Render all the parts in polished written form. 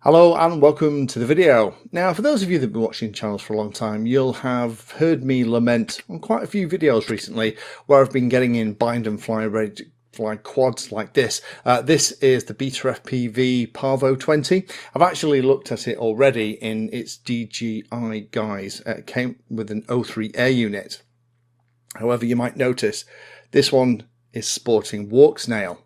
Hello and welcome to the video. Now, for those of you that have been watching channels for a long time, you'll have heard me lament on quite a few videos recently where I've been getting in bind and fly ready to fly quads like this. This is the BetaFPV Parvo 20. I've actually looked at it already in its DJI guise. It came with an O3 air unit. However, you might notice this one is sporting Walksnail.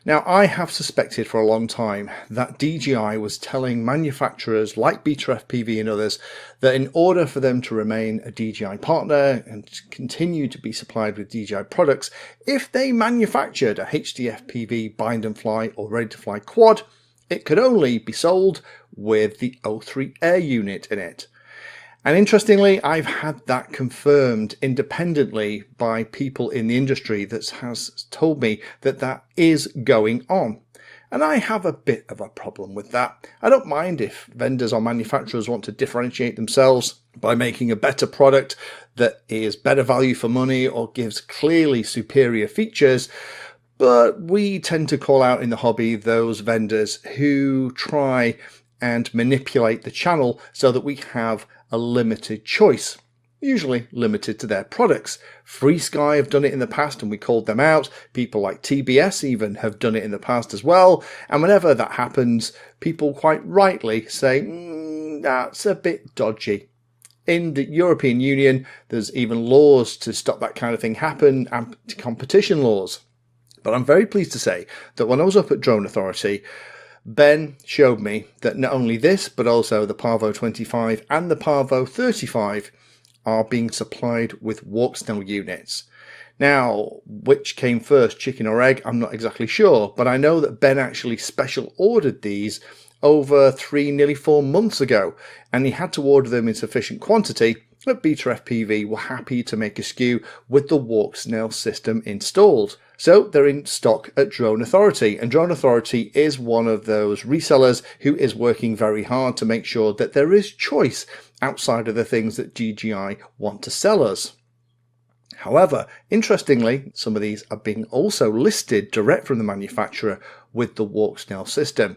Now, I have suspected for a long time that DJI was telling manufacturers like BetaFPV and others that in order for them to remain a DJI partner and to continue to be supplied with DJI products, if they manufactured a HDFPV bind and fly or ready to fly quad, it could only be sold with the O3 air unit in it. And interestingly, I've had that confirmed independently by people in the industry that has told me that that is going on. And I have a bit of a problem with that. I don't mind if vendors or manufacturers want to differentiate themselves by making a better product that is better value for money or gives clearly superior features. But we tend to call out in the hobby those vendors who try and manipulate the channel so that we have a limited choice, usually limited to their products. FreeSky have done it in the past and we called them out. People like TBS even have done it in the past as well. And whenever that happens, people quite rightly say, that's a bit dodgy. In the European Union, there's even laws to stop that kind of thing happen, anti-competition laws. But I'm very pleased to say that when I was up at Drone Authority, Ben showed me that not only this, but also the Parvo 25 and the Parvo 35 are being supplied with Walksnail units. Now, which came first, chicken or egg, I'm not exactly sure, but I know that Ben actually special ordered these over nearly 4 months ago, and he had to order them in sufficient quantity that BetaFPV were happy to make a SKU with the Walksnail system installed. So they're in stock at Drone Authority, and Drone Authority is one of those resellers who is working very hard to make sure that there is choice outside of the things that DJI want to sell us. However, interestingly, some of these are being also listed direct from the manufacturer with the Walksnail system.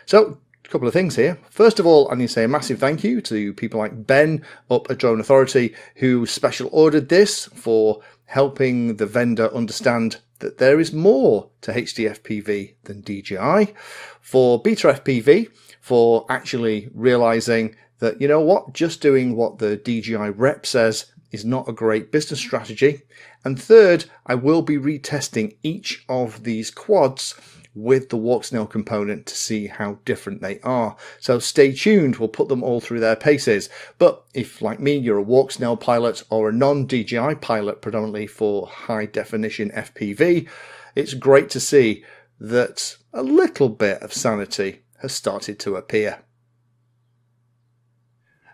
So, a couple of things here. First of all, I need to say a massive thank you to people like Ben up at Drone Authority who special ordered this for helping the vendor understand that there is more to HDFPV than DJI, for BetaFPV for actually realizing that, you know what, just doing what the DJI rep says is not a great business strategy. And third, I will be retesting each of these quads with the Walksnail component to see how different they are. So stay tuned, we'll put them all through their paces. But if, like me, you're a Walksnail pilot or a non-DJI pilot, predominantly for high definition FPV, it's great to see that a little bit of sanity has started to appear.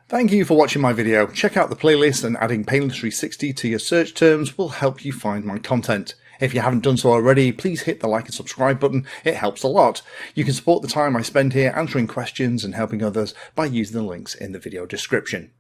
Thank you for watching my video. Check out the playlist, and adding Painless 360 to your search terms will help you find my content. If you haven't done so already, please hit the like and subscribe button, it helps a lot. You can support the time I spend here answering questions and helping others by using the links in the video description.